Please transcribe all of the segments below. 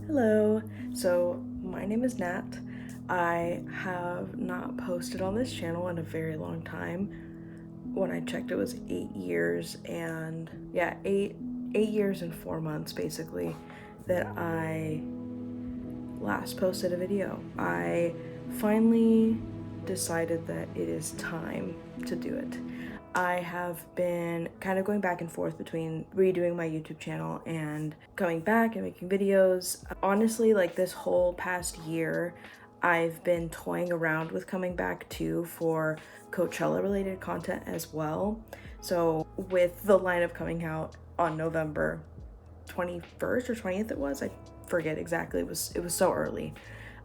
Hello, so my name is Nat. I have not posted on this channel in a very long time. When I checked, it was 8 years and yeah, eight years and 4 months basically that I last posted a video. I finally decided that it is time to do it. I have been kind of going back and forth between redoing my YouTube channel and coming back and making videos. Honestly, like this whole past year, I've been toying around with coming back too for Coachella related content as well. So with the lineup coming out on November 21st or 20th it was, I forget exactly, it was so early.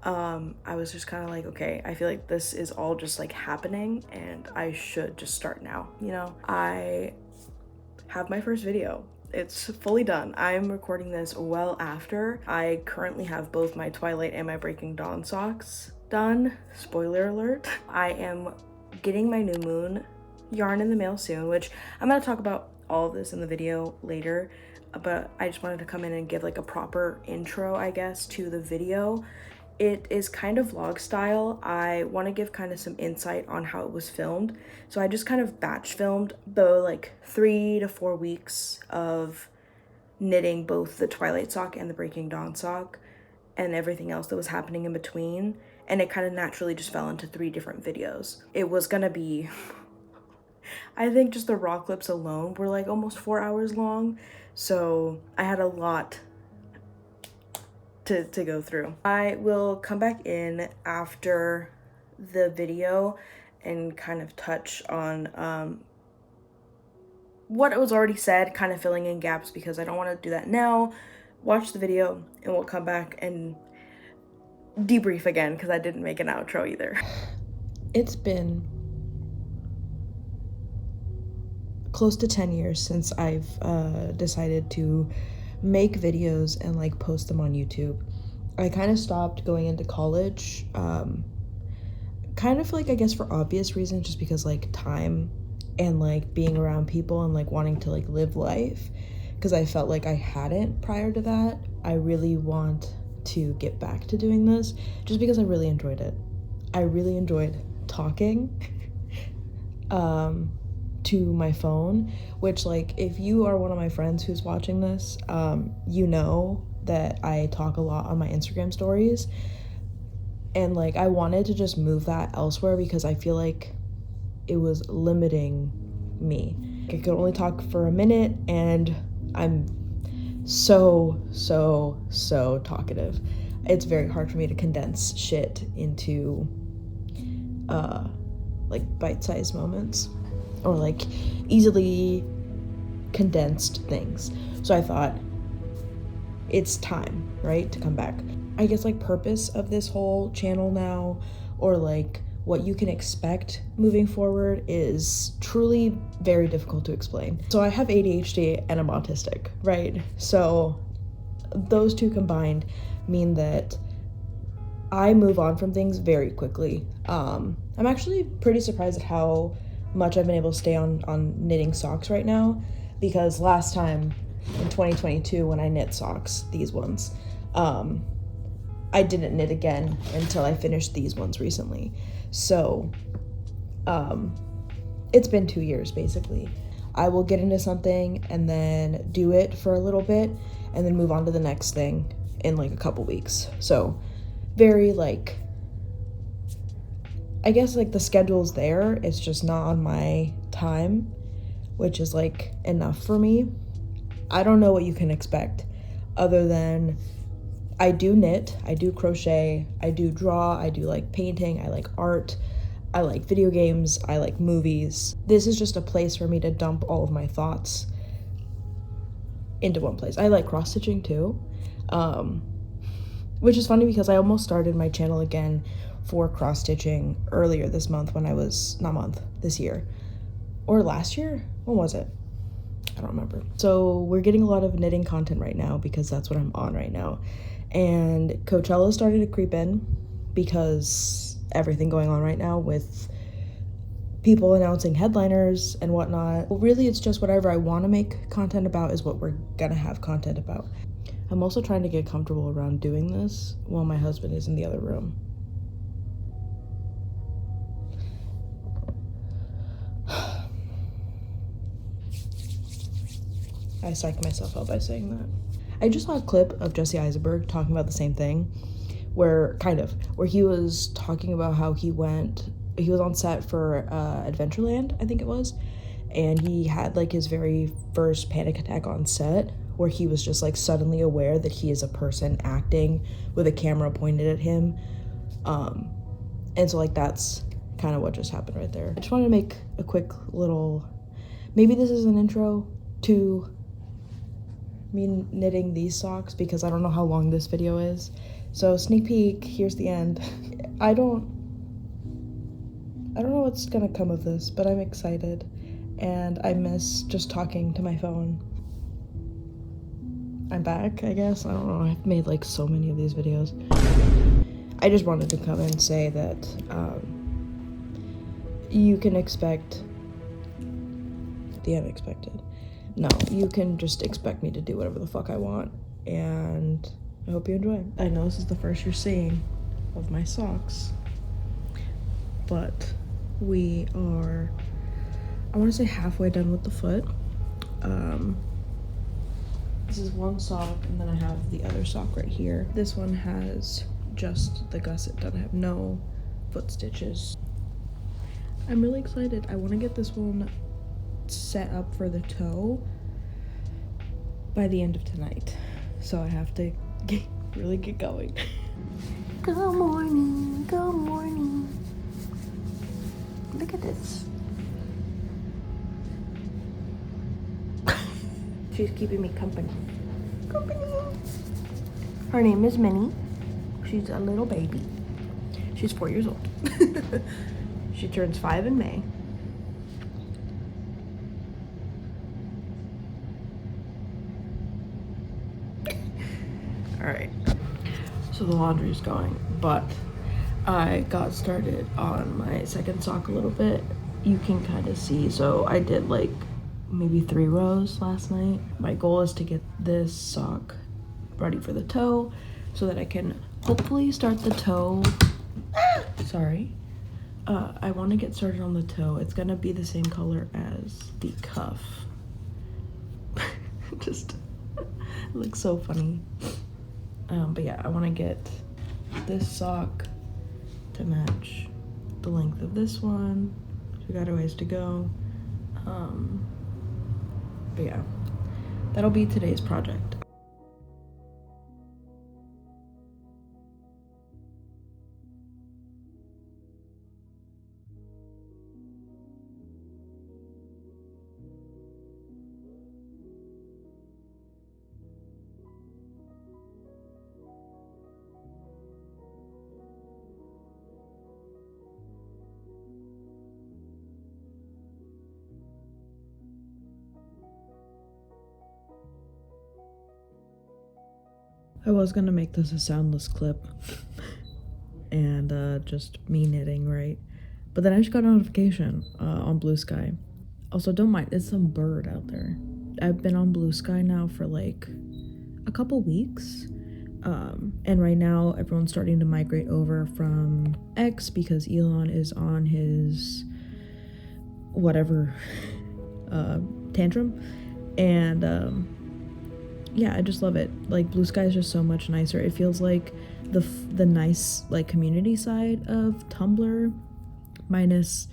I was just kind of like, okay, I feel like this is all just like happening and I should just start now, you know? I have my first video. It's fully done. I'm recording this well after. I currently have both my Twilight and my Breaking Dawn socks done. Spoiler alert. I am getting my new moon yarn in the mail soon, which I'm gonna talk about all of this in the video later, but I just wanted to come in and give like a proper intro, I guess, to the video. It is kind of vlog style. I want to give kind of some insight on how it was filmed. So I just kind of batch filmed the like 3 to 4 weeks of knitting both the Twilight sock and the Breaking Dawn sock and everything else that was happening in between. And it kind of naturally just fell into 3 different videos. It was gonna be, I think just the raw clips alone were like almost 4 hours long. So I had a lot to go through. I will come back in after the video and kind of touch on what was already said, kind of filling in gaps because I don't want to do that now. Watch the video and we'll come back and debrief again because I didn't make an outro either. It's been close to 10 years since I've decided to make videos and like post them on YouTube. I kind of stopped going into college, kind of like, I guess for obvious reasons, just because like time and like being around people and like wanting to like live life, because I felt like I hadn't prior to that. I really want to get back to doing this just because I really enjoyed it. I really enjoyed talking to my phone, which like if you are one of my friends who's watching this, you know that I talk a lot on my Instagram stories, and like I wanted to just move that elsewhere because I feel like it was limiting me. I could only talk for a minute and I'm so talkative. It's very hard for me to condense shit into like bite-sized moments or like easily condensed things. So I thought it's time, right, to come back. I guess like purpose of this whole channel now, or like what you can expect moving forward, is truly very difficult to explain. So I have ADHD and I'm autistic, right? So those two combined mean that I move on from things very quickly. I'm actually pretty surprised at how much I've been able to stay on knitting socks right now, because last time in 2022 when I knit socks, these ones, I didn't knit again until I finished these ones recently. So it's been 2 years basically. I will get into something and then do it for a little bit and then move on to the next thing in like a couple weeks. So very like, I guess like the schedule's there, it's just not on my time, which is like enough for me. I don't know what you can expect other than I do knit, I do crochet, I do draw, I do like painting, I like art, I like video games, I like movies. This is just a place for me to dump all of my thoughts into one place. I like cross-stitching too, which is funny because I almost started my channel again for cross-stitching earlier this month when I was, this year. Or last year? When was it? I don't remember. So we're getting a lot of knitting content right now because that's what I'm on right now. And Coachella started to creep in because everything going on right now with people announcing headliners and whatnot. Well, really it's just whatever I want to make content about is what we're gonna have content about. I'm also trying to get comfortable around doing this while my husband is in the other room. I psyched myself out by saying that. I just saw a clip of Jesse Eisenberg talking about the same thing, where he was talking about how he was on set for Adventureland, I think it was, and he had like his very first panic attack on set, where he was just like suddenly aware that he is a person acting with a camera pointed at him. And so like that's kind of what just happened right there. I just wanted to make a quick little, maybe this is an intro to me knitting these socks, because I don't know how long this video is. So sneak peek, here's the end. I don't know what's gonna come of this, but I'm excited, and I miss just talking to my phone. I'm back, I guess. I don't know, I've made like so many of these videos. I just wanted to come and say that you can expect the unexpected. No, you can just expect me to do whatever the fuck I want, and I hope you enjoy. I know this is the first you're seeing of my socks, but we are, I want to say, halfway done with the foot. This is one sock, and then I have the other sock right here. This one has just the gusset done. I have no foot stitches. I'm really excited. I want to get this one set up for the toe by the end of tonight, so I have to really get going. Good morning, good morning. Look at this. She's keeping me company. Her name is Minnie. She's a little baby. She's 4 years old. She turns 5 in May. All right, so the laundry is going, but I got started on my second sock a little bit. You can kind of see, so I did like maybe 3 rows last night. My goal is to get this sock ready for the toe so that I can hopefully start the toe. Sorry. I want to get started on the toe. It's gonna be the same color as the cuff. Just looks so funny. But yeah, I want to get this sock to match the length of this one. So we got a ways to go. But yeah, that'll be today's project. I was gonna make this a soundless clip and just me knitting, right? But then I just got a notification on Blue Sky. Also, don't mind, it's some bird out there. I've been on Blue Sky now for like a couple weeks. And right now everyone's starting to migrate over from X because Elon is on his whatever tantrum. And yeah, I just love it. Like, Blue Sky is just so much nicer. It feels like the nice like community side of Tumblr, minus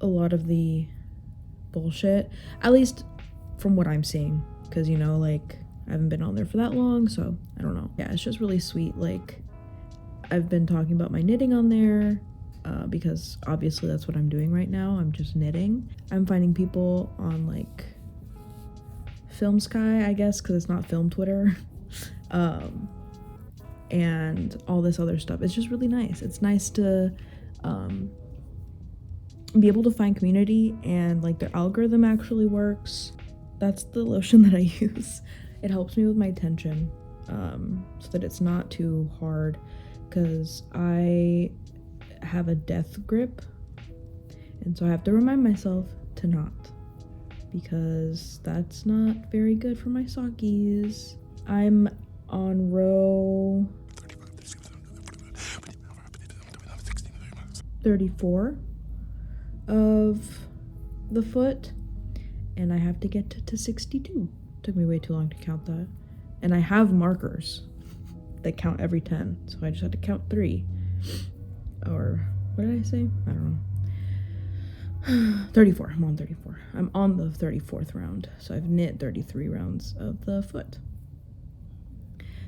a lot of the bullshit, at least from what I'm seeing, because you know, like, I haven't been on there for that long, so I don't know. Yeah, it's just really sweet. Like, I've been talking about my knitting on there because obviously that's what I'm doing right now. I'm just knitting. I'm finding people on like Film Sky, I guess, because it's not Film Twitter, and all this other stuff. It's just really nice. It's nice to be able to find community, and like their algorithm actually works. That's the lotion that I use. It helps me with my tension, so that it's not too hard, because I have a death grip, and so I have to remind myself to not, because that's not very good for my sockies. I'm on row 34 of the foot, and I have to get to 62. Took me way too long to count that. And I have markers that count every 10, so I just had to count 3. Or what did I say? I don't know. 34. I'm on 34. I'm on the 34th round, so I've knit 33 rounds of the foot.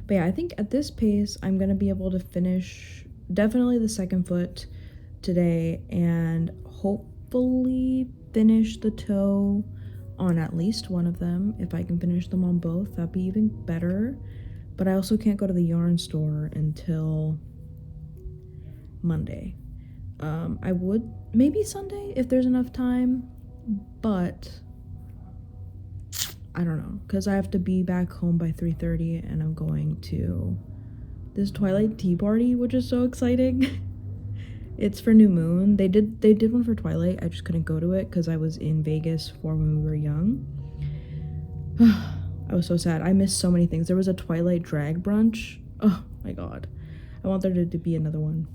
But yeah, I think at this pace I'm gonna be able to finish definitely the second foot today, and hopefully finish the toe on at least one of them. If I can finish them on both, that'd be even better. But I also can't go to the yarn store until Monday. I would maybe Sunday if there's enough time, but I don't know, because I have to be back home by 3:30, and I'm going to this Twilight tea party, which is so exciting. It's for New Moon. They did one for Twilight. I just couldn't go to it because I was in Vegas for when we were young. I was so sad. I missed so many things. There was a Twilight drag brunch. Oh my god. I want there to be another one.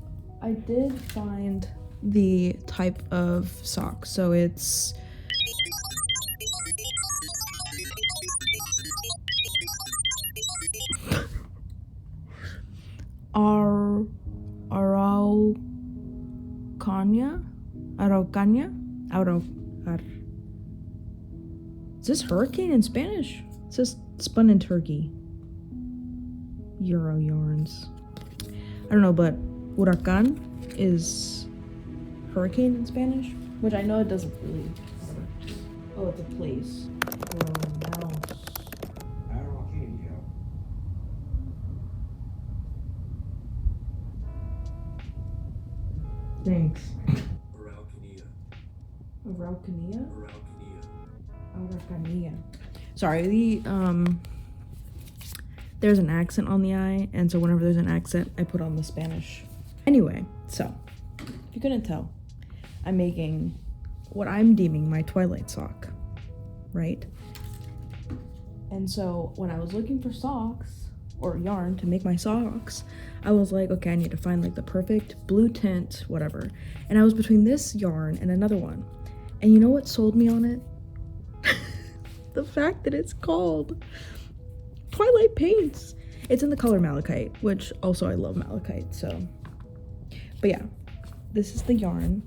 I did find the type of sock. So it's Araucania. Is this hurricane in Spanish? It says spun in Turkey. Euro yarns. I don't know, but huracán is hurricane in Spanish, which I know it doesn't really. Oh, it's a place. Thanks. Araucania. Sorry, there's an accent on the I, and so whenever there's an accent, I put on the Spanish. Anyway, so, if you couldn't tell, I'm making what I'm deeming my Twilight sock, right? And so, when I was looking for socks, or yarn to make my socks, I was like, okay, I need to find like the perfect blue tint, whatever. And I was between this yarn and another one. And you know what sold me on it? The fact that it's called Twilight Paints. It's in the color Malachite, which also I love Malachite, so. But yeah, this is the yarn.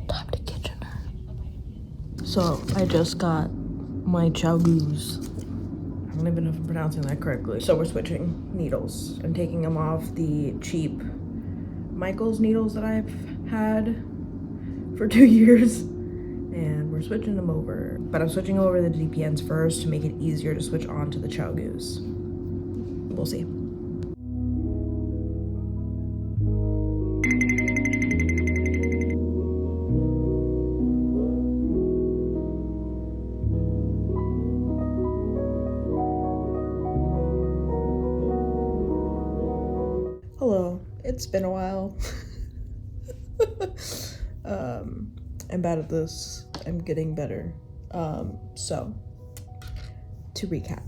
Time to kitchen her. So I just got my ChiaoGoos. I don't even know if I'm pronouncing that correctly. So we're switching needles. I'm taking them off the cheap Michaels needles that I've had for 2 years, and we're switching them over. But I'm switching over the DPNs first to make it easier to switch on to the ChiaoGoos. We'll see. Hello, it's been a while. I'm bad at this. I'm getting better. So, to recap,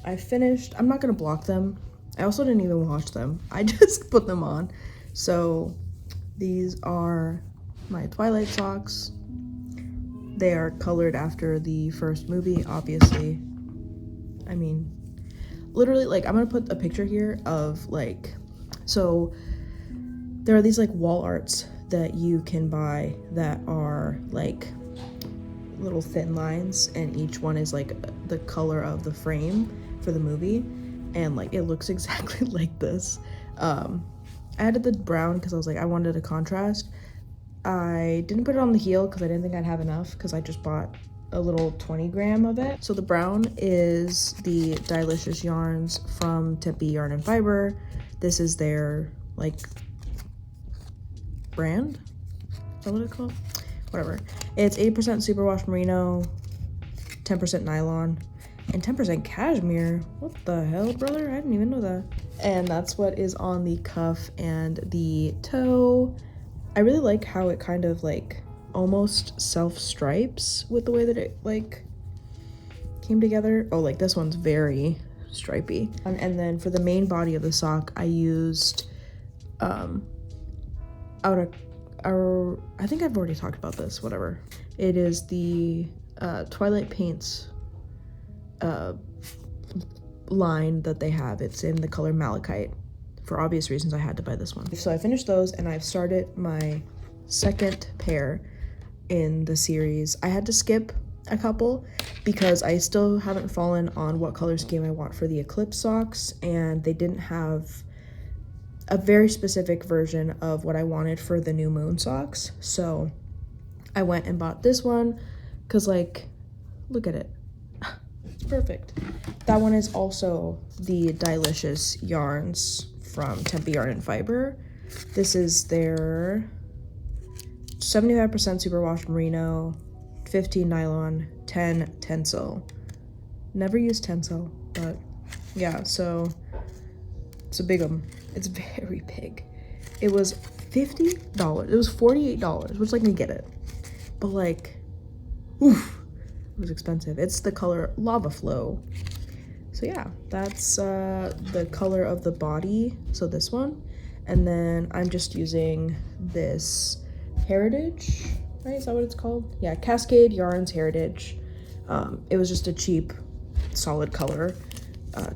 I finished. I'm not gonna block them. I also didn't even wash them. I just put them on. So, these are my Twilight socks. They are colored after the first movie, obviously. I mean, literally, like, I'm gonna put a picture here of, like, so there are these, like, wall arts that you can buy that are, like, little thin lines, and each one is, like, the color of the frame for the movie, and, like, it looks exactly like this. I added the brown because I was like, I wanted a contrast. I didn't put it on the heel because I didn't think I'd have enough because I just bought a little 20-gram of it. So the brown is the Delicious yarns from Tempe Yarn and Fiber. This is their like brand. Is that what it's called? Whatever. It's 80% superwash merino, 10% nylon, and 10% cashmere. What the hell, brother? I didn't even know that. And that's what is on the cuff and the toe. I really like how it kind of like almost self-stripes with the way that it like came together. Oh, like this one's very stripey. And then for the main body of the sock, I used I think I've already talked about this, whatever. It is the Twilight Paints line that they have. It's in the color Malachite. For obvious reasons, I had to buy this one. So I finished those and I've started my second pair in the series. I had to skip a couple because I still haven't fallen on what color scheme I want for the Eclipse socks, and they didn't have a very specific version of what I wanted for the new moon socks. So I went and bought this one because, like, look at it. It's perfect. That one is also the Delicious yarns from Tempe Yarn and Fiber. This is their 75% superwash merino, 15 nylon, 10 tencel. Never used tencel, but yeah, so it's a big one. It's very big. It was $50. It was $48, which like I get it, but like, oof, it was expensive. It's the color Lava Flow. So yeah, that's the color of the body. So this one, and then I'm just using this Heritage, right? Is that what it's called? Yeah, Cascade Yarns Heritage. It was just a cheap, solid color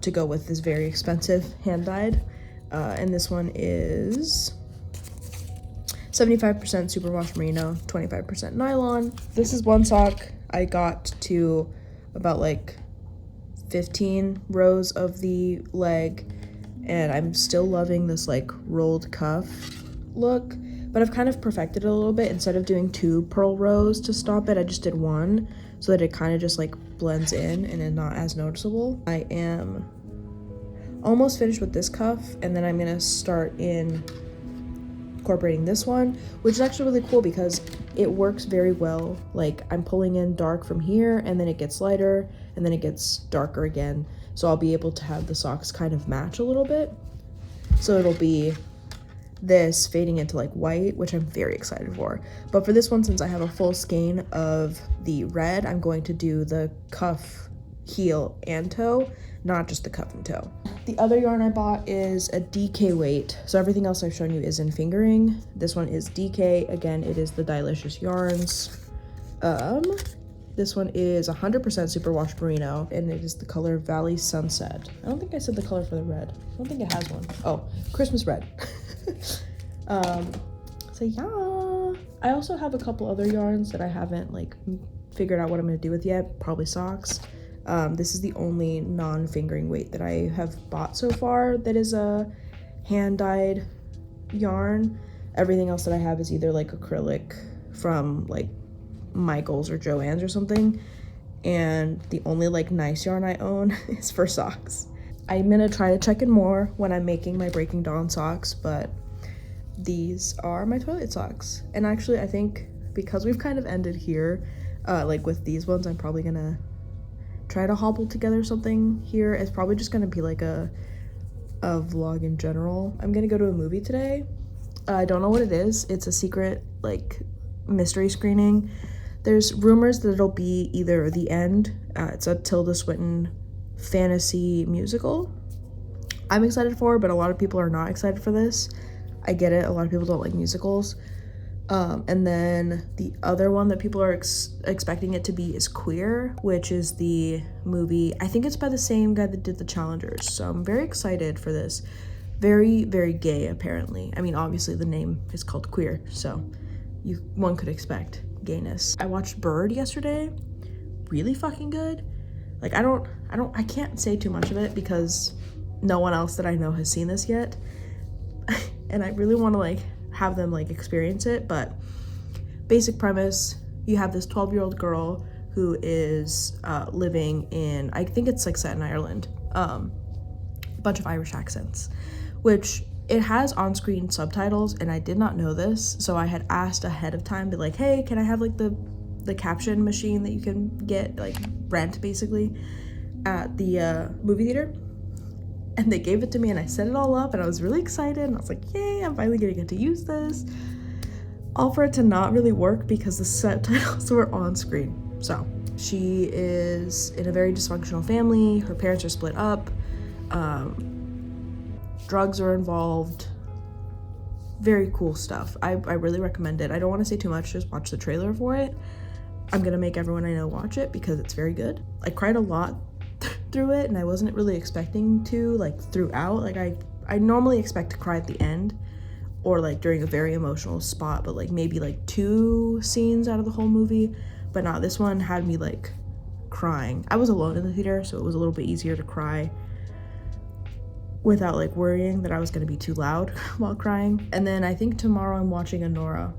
to go with this very expensive hand-dyed. And this one is 75% superwash merino, 25% nylon. This is one sock. I got to about like 15 rows of the leg, and I'm still loving this like rolled cuff look. But I've kind of perfected it a little bit. Instead of doing 2 purl rows to stop it, I just did 1 so that it kind of just like blends in and is not as noticeable. I am almost finished with this cuff, and then I'm gonna start incorporating this one, which is actually really cool because it works very well. Like, I'm pulling in dark from here, and then it gets lighter, and then it gets darker again. So I'll be able to have the socks kind of match a little bit. So it'll be this fading into like white, which I'm very excited for. But for this one, since I have a full skein of the red, I'm going to do the cuff, heel, and toe, not just the cuff and toe. The other yarn I bought is a DK weight. So everything else I've shown you is in fingering. This one is DK. Again, it is the Delicious yarns. This one is 100% superwash merino, and it is the color Valley Sunset. I don't think I said the color for the red. I don't think it has one. Oh, Christmas red. So yeah, I also have a couple other yarns that I haven't like figured out what I'm gonna do with yet. Probably socks. This is the only non-fingering weight that I have bought so far that is a hand-dyed yarn. Everything else that I have is either like acrylic from like Michael's or Joann's or something, and the only like nice yarn I own is for socks. I'm gonna try to check in more when I'm making my Breaking Dawn socks, but these are my Twilight socks. And actually, I think because we've kind of ended here, like with these ones, I'm probably gonna try to hobble together something here. It's probably just gonna be like a vlog in general. I'm gonna go to a movie today. I don't know what it is. It's a secret like mystery screening. There's rumors that it'll be either The End. It's a Tilda Swinton fantasy musical. I'm excited for it, but a lot of people are not excited for this. I get it. A lot of people don't like musicals. And then the other one that people are expecting it to be is Queer, which is the movie. I think it's by the same guy that did The Challengers. So I'm very excited for this. Very, very gay, apparently. I mean, obviously the name is called Queer, so one could expect gayness. I watched Bird yesterday. Really fucking good. Like, I can't say too much of it because no one else that I know has seen this yet. And I really want to like have them like experience it. But basic premise, you have this 12-year-old girl who is living in, I think it's like set in Ireland, a bunch of Irish accents, which it has on-screen subtitles, and I did not know this, so I had asked ahead of time, be like, hey, can I have like the caption machine that you can get, like Rent basically, at the movie theater. And they gave it to me, and I set it all up, and I was really excited, and I was like, yay, I'm finally gonna get to use this. All for it to not really work because the subtitles were on screen. So she is in a very dysfunctional family. Her parents are split up. Drugs are involved. Very cool stuff. I really recommend it. I don't want to say too much, just watch the trailer for it. I'm gonna make everyone I know watch it because it's very good. I cried a lot through it, and I wasn't really expecting to, like, throughout. Like I normally expect to cry at the end or like during a very emotional spot, but like maybe like 2 scenes out of the whole movie. But no, this one had me like crying. I was alone in the theater, so it was a little bit easier to cry without like worrying that I was gonna be too loud while crying. And then I think tomorrow I'm watching Anora.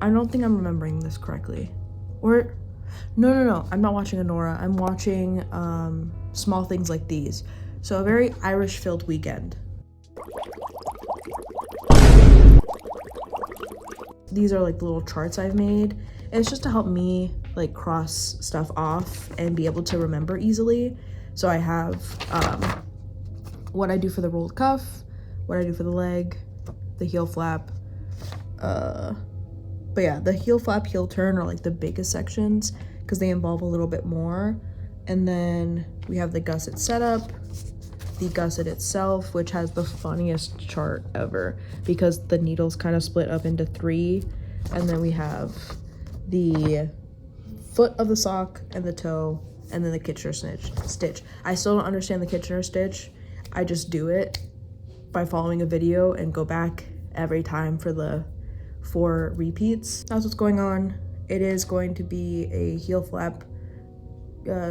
I don't think I'm remembering this correctly. Or no, I'm not watching Anora. I'm watching Small Things Like These. So a very Irish filled weekend. These are like the little charts I've made. And it's just to help me like cross stuff off and be able to remember easily. So I have what I do for the rolled cuff, what I do for the leg, the heel flap. But yeah, the heel flap, heel turn are like the biggest sections because they involve a little bit more. And then we have the gusset setup, the gusset itself, which has the funniest chart ever because the needles kind of split up into 3. And then we have the foot of the sock and the toe, and then the Kitchener stitch. I still don't understand the Kitchener stitch. I just do it by following a video and go back every time for the 4 repeats. That's what's going on. It is going to be a heel flap,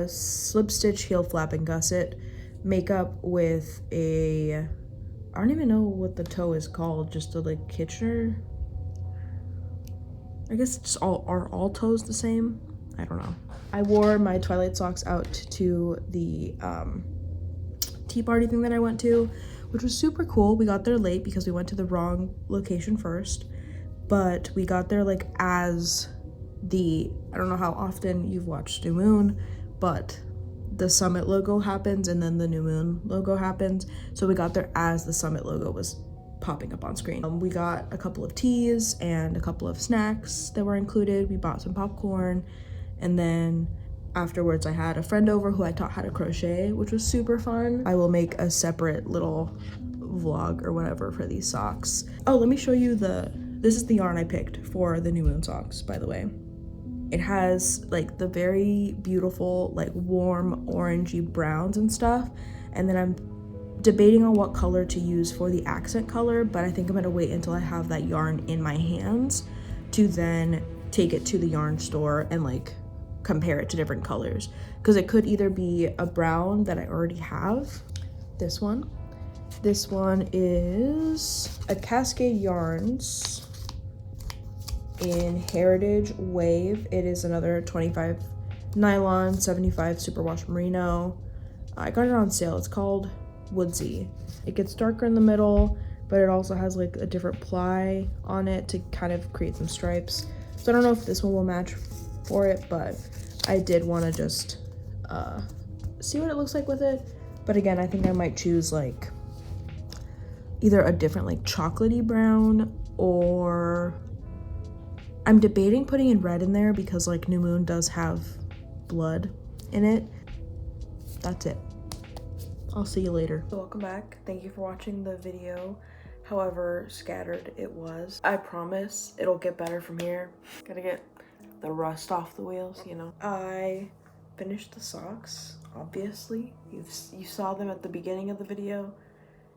slip stitch, heel flap, and gusset makeup with a, I don't even know what the toe is called, just a like Kitchener. I guess it's are all toes the same? I don't know. I wore my Twilight socks out to the tea party thing that I went to, which was super cool. We got there late because we went to the wrong location first, but we got there like as the, I don't know how often you've watched New Moon, but the Summit logo happens and then the New Moon logo happens. So we got there as the Summit logo was popping up on screen. We got a couple of teas and a couple of snacks that were included. We bought some popcorn, and then afterwards I had a friend over who I taught how to crochet, which was super fun. I will make a separate little vlog or whatever for these socks. Oh, let me show you this is the yarn I picked for the New Moon socks, by the way. It has like the very beautiful like warm orangey browns and stuff, and then I'm debating on what color to use for the accent color, but I think I'm gonna wait until I have that yarn in my hands to then take it to the yarn store and like compare it to different colors, because it could either be a brown that I already have. This one is a Cascade Yarns in Heritage Wave. It is another 25 nylon, 75 superwash merino. I got it on sale. It's called Woodsy. It gets darker in the middle, but it also has like a different ply on it to kind of create some stripes. So I don't know if this one will match for it, but I did want to just see what it looks like with it. But again, I think I might choose like either a different like chocolatey brown, or I'm debating putting in red in there because like New Moon does have blood in it. That's it. I'll see you later. So welcome back. Thank you for watching the video, however scattered it was. I promise it'll get better from here. Gotta get the rust off the wheels, you know. I finished the socks, obviously. You saw them at the beginning of the video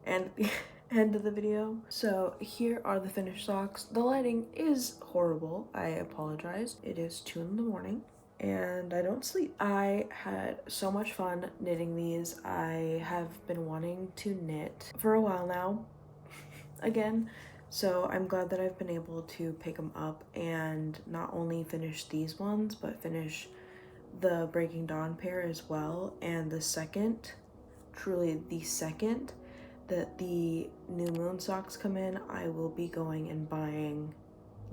and at the end of the video. So here are the finished socks. The lighting is horrible. I apologize. It is 2 in the morning and I don't sleep. I had so much fun knitting these. I have been wanting to knit for a while now again, So I'm glad that I've been able to pick them up and not only finish these ones, but finish the Breaking Dawn pair as well. And the second, truly the second that the New Moon socks come in, I will be going and buying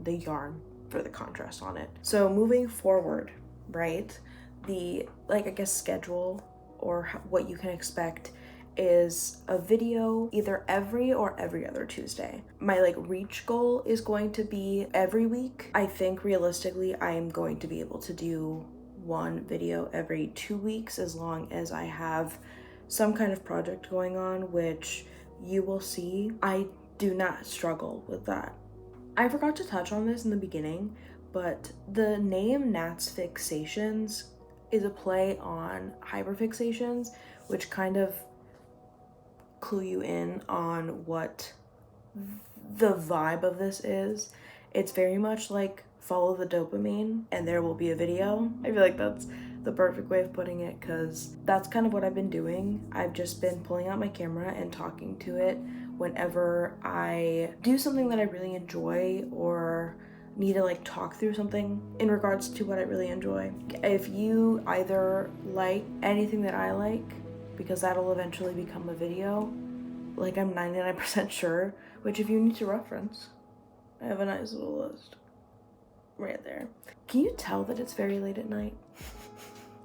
the yarn for the contrast on it. So moving forward, right, the, like, I guess schedule or what you can expect is a video either every or every other Tuesday. My like reach goal is going to be every week. I think realistically I am going to be able to do one video every 2 weeks as long as I have some kind of project going on, which you will see. I do not struggle with that. I forgot to touch on this in the beginning, but the name Nat's Fixations is a play on hyperfixations, which kind of clue you in on what the vibe of this is. It's very much like follow the dopamine and there will be a video. I feel like that's the perfect way of putting it, because that's kind of what I've been doing. I've just been pulling out my camera and talking to it whenever I do something that I really enjoy or need to like talk through something in regards to what I really enjoy. If you either like anything that I like, because that'll eventually become a video, like I'm 99% sure, which if you need to reference, I have a nice little list right there. Can you tell that it's very late at night?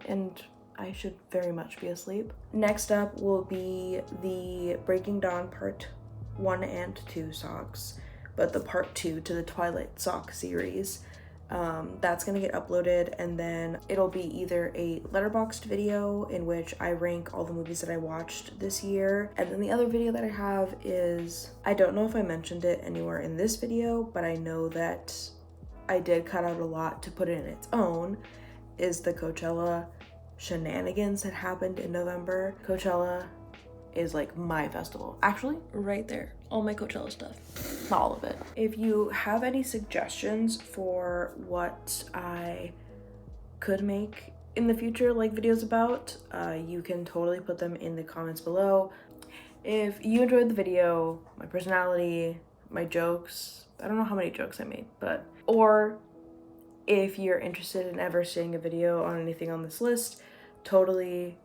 And I should very much be asleep. Next up will be the Breaking Dawn Part 1 and 2 socks, but the Part 2 to the Twilight sock series. That's gonna get uploaded, and then it'll be either a letterboxed video in which I rank all the movies that I watched this year, and then the other video that I have is, I don't know if I mentioned it anywhere in this video, but I know that I did cut out a lot to put it in its own, is the Coachella shenanigans that happened in November. Coachella is like my festival. Actually, right there, all my Coachella stuff. Not all of it. If you have any suggestions for what I could make in the future, like videos about, you can totally put them in the comments below. If you enjoyed the video, my personality, my jokes, I don't know how many jokes I made, but, or if you're interested in ever seeing a video on anything on this list, totally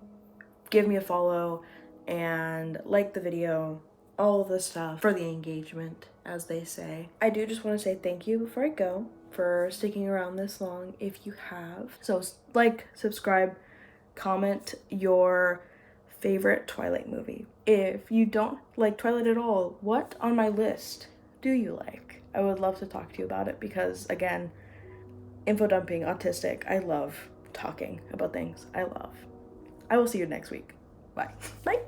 give me a follow and like the video, all of the stuff for the engagement, as they say. I do just want to say thank you before I go for sticking around this long if you have. So like, subscribe, comment your favorite Twilight movie. If you don't like Twilight at all, what on my list do you like? I would love to talk to you about it because, again, info dumping, autistic, I love talking about things I love. I will see you next week. Bye. Bye.